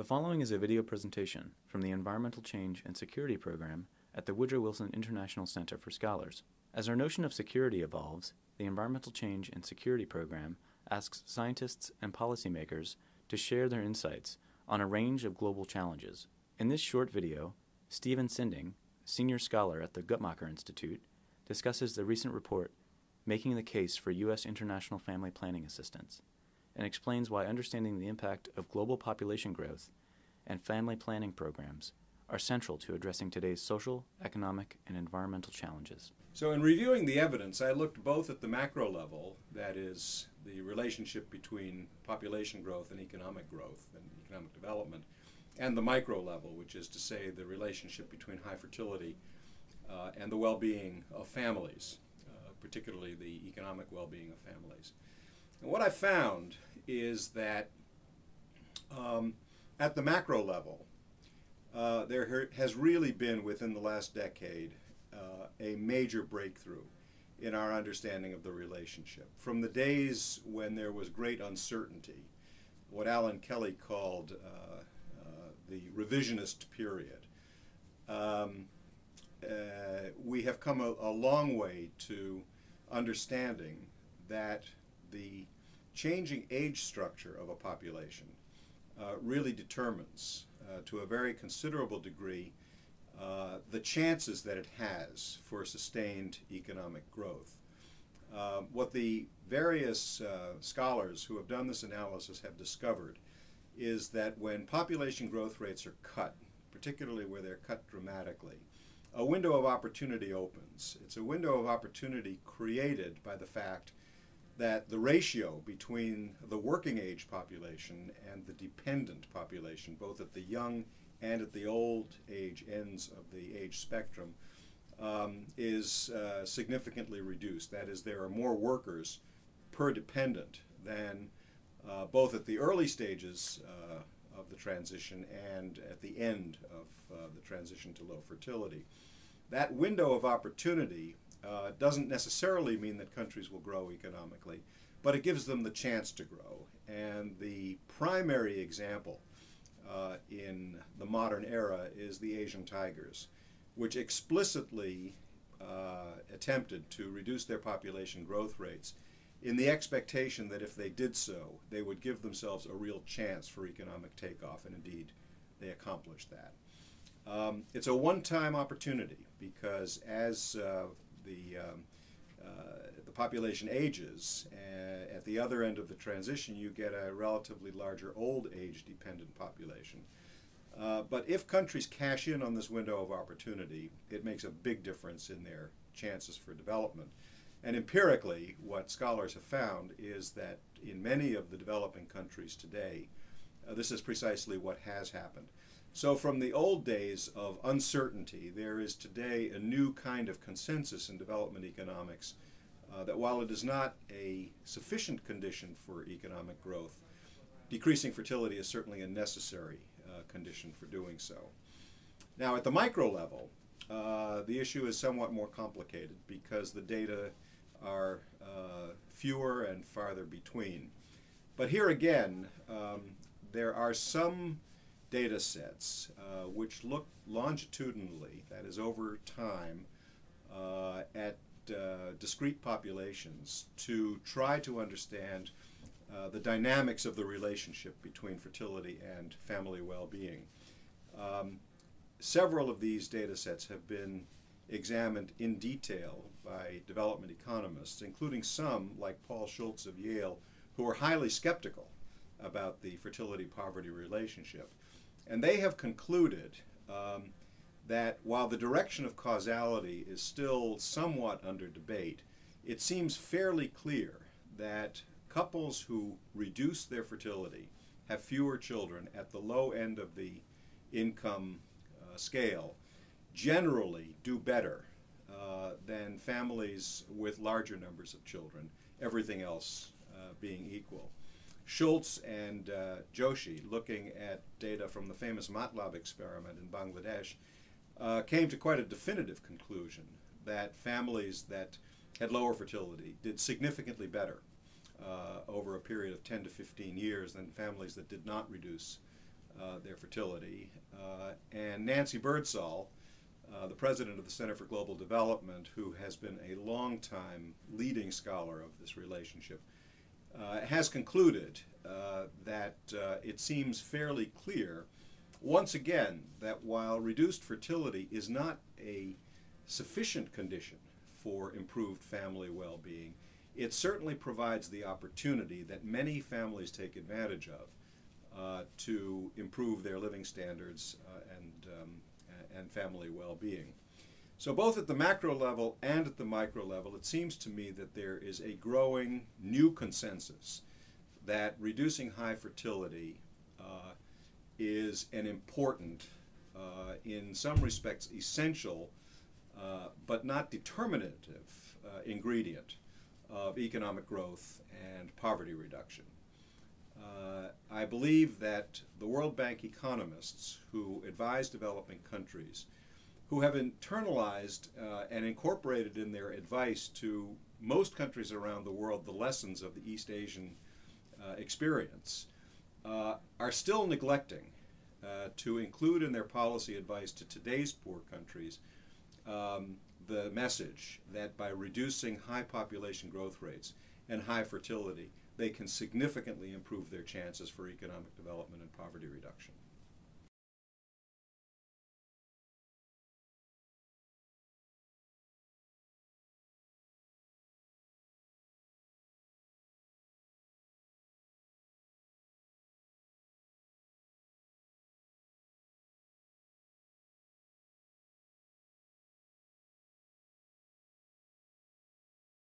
The following is a video presentation from the Environmental Change and Security Program at the Woodrow Wilson International Center for Scholars. As our notion of security evolves, the Environmental Change and Security Program asks scientists and policymakers to share their insights on a range of global challenges. In this short video, Steven Sinding, senior scholar at the Guttmacher Institute, discusses the recent report Making the Case for U.S. International Family Planning Assistance, and explains why understanding the impact of global population growth and family planning programs are central to addressing today's social, economic, and environmental challenges. So in reviewing the evidence, I looked both at the macro level, that is, the relationship between population growth and economic development, and the micro level, which is to say the relationship between high fertility and the well-being of families, particularly the economic well-being of families. And what I found is that at the macro level, there has really been, within the last decade, a major breakthrough in our understanding of the relationship. From the days when there was great uncertainty, what Alan Kelly called the revisionist period, we have come a long way to understanding that the changing age structure of a population really determines, to a very considerable degree, the chances that it has for sustained economic growth. What the various scholars who have done this analysis have discovered is that when population growth rates are cut, particularly where they're cut dramatically, a window of opportunity opens. It's a window of opportunity created by the fact that the ratio between the working age population and the dependent population, both at the young and at the old age ends of the age spectrum, is significantly reduced. That is, there are more workers per dependent than both at the early stages of the transition and at the end of the transition to low fertility. That window of opportunity doesn't necessarily mean that countries will grow economically, but it gives them the chance to grow. And the primary example in the modern era is the Asian tigers, which explicitly attempted to reduce their population growth rates in the expectation that if they did so, they would give themselves a real chance for economic takeoff, and indeed they accomplished that. It's a one-time opportunity because as the population ages, at the other end of the transition you get a relatively larger old age dependent population. But if countries cash in on this window of opportunity, it makes a big difference in their chances for development. And empirically, what scholars have found is that in many of the developing countries today, this is precisely what has happened. So from the old days of uncertainty, there is today a new kind of consensus in development economics that while it is not a sufficient condition for economic growth, decreasing fertility is certainly a necessary condition for doing so. Now at the micro level, the issue is somewhat more complicated because the data are fewer and farther between. But here again, there are some data sets which look longitudinally, that is over time, at discrete populations to try to understand the dynamics of the relationship between fertility and family well-being. Several of these data sets have been examined in detail by development economists, including some, like Paul Schultz of Yale, who are highly skeptical about the fertility-poverty relationship. And they have concluded that while the direction of causality is still somewhat under debate, it seems fairly clear that couples who reduce their fertility, have fewer children at the low end of the income scale, generally do better than families with larger numbers of children, everything else being equal. Schultz and Joshi, looking at data from the famous MATLAB experiment in Bangladesh, came to quite a definitive conclusion that families that had lower fertility did significantly better over a period of 10 to 15 years than families that did not reduce their fertility. And Nancy Birdsall, the president of the Center for Global Development, who has been a long-time leading scholar of this relationship, has concluded that it seems fairly clear, once again, that while reduced fertility is not a sufficient condition for improved family well-being, it certainly provides the opportunity that many families take advantage of to improve their living standards and family well-being. So both at the macro level and at the micro level, it seems to me that there is a growing new consensus that reducing high fertility is an important, in some respects essential, but not determinative ingredient of economic growth and poverty reduction. I believe that the World Bank economists who advise developing countries, who have internalized and incorporated in their advice to most countries around the world the lessons of the East Asian experience, are still neglecting to include in their policy advice to today's poor countries the message that by reducing high population growth rates and high fertility, they can significantly improve their chances for economic development and poverty reduction.